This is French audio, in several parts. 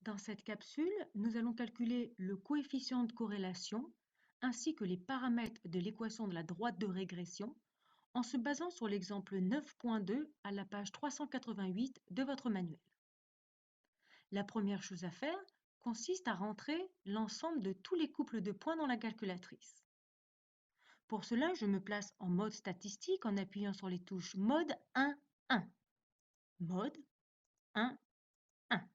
Dans cette capsule, nous allons calculer le coefficient de corrélation ainsi que les paramètres de l'équation de la droite de régression en se basant sur l'exemple 9.2 à la page 388 de votre manuel. La première chose à faire consiste à rentrer l'ensemble de tous les couples de points dans la calculatrice. Pour cela, je me place en mode statistique en appuyant sur les touches mode 1, 1, mode 1, 1.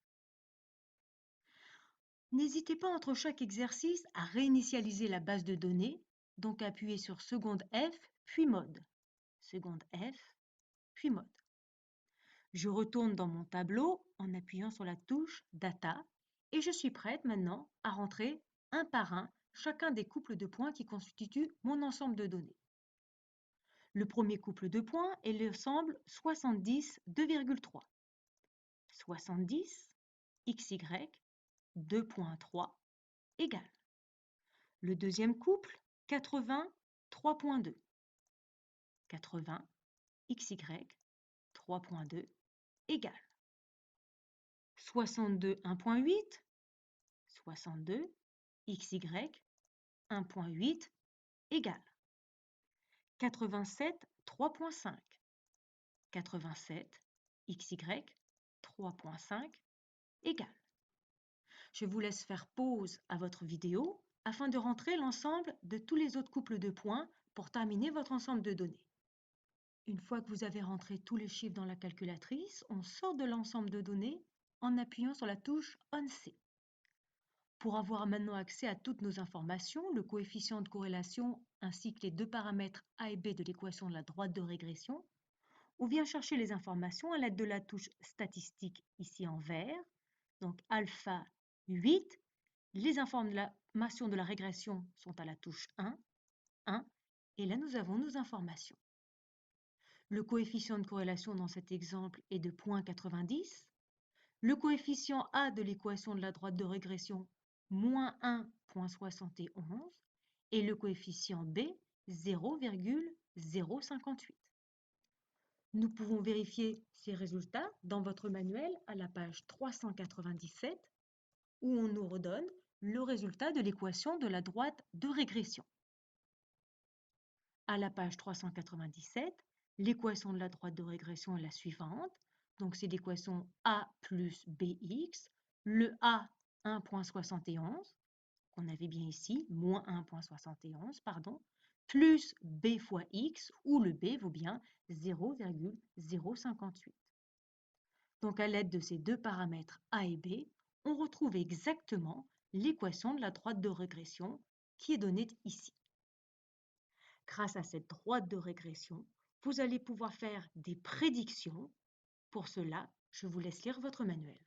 N'hésitez pas entre chaque exercice à réinitialiser la base de données, donc appuyez sur seconde F, puis mode. Seconde F, puis mode. Je retourne dans mon tableau en appuyant sur la touche Data et je suis prête maintenant à rentrer un par un chacun des couples de points qui constituent mon ensemble de données. Le premier couple de points est l'ensemble 70, 2,3. 70, XY, 2.3 égale. Le deuxième couple, 80, 3.2. 80, XY, 3.2 égale. 62, 1.8. 62, XY, 1.8 égale. 87, 3.5. 87, XY, 3.5 égale. Je vous laisse faire pause à votre vidéo afin de rentrer l'ensemble de tous les autres couples de points pour terminer votre ensemble de données. Une fois que vous avez rentré tous les chiffres dans la calculatrice, on sort de l'ensemble de données en appuyant sur la touche ONC. Pour avoir maintenant accès à toutes nos informations, le coefficient de corrélation ainsi que les deux paramètres A et B de l'équation de la droite de régression, on vient chercher les informations à l'aide de la touche statistique ici en vert, donc alpha 8. Les informations de la régression sont à la touche 1, 1, et là nous avons nos informations. Le coefficient de corrélation dans cet exemple est de 0,90. Le coefficient A de l'équation de la droite de régression, moins 1,71. Et le coefficient B, 0,058. Nous pouvons vérifier ces résultats dans votre manuel à la page 397 où on nous redonne le résultat de l'équation de la droite de régression. À la page 397, l'équation de la droite de régression est la suivante. Donc c'est l'équation A plus BX, le A 1,71, qu'on avait bien ici, moins 1,71, pardon, plus B fois X, où le B vaut bien 0,058. Donc à l'aide de ces deux paramètres A et B, on retrouve exactement l'équation de la droite de régression qui est donnée ici. Grâce à cette droite de régression, vous allez pouvoir faire des prédictions. Pour cela, je vous laisse lire votre manuel.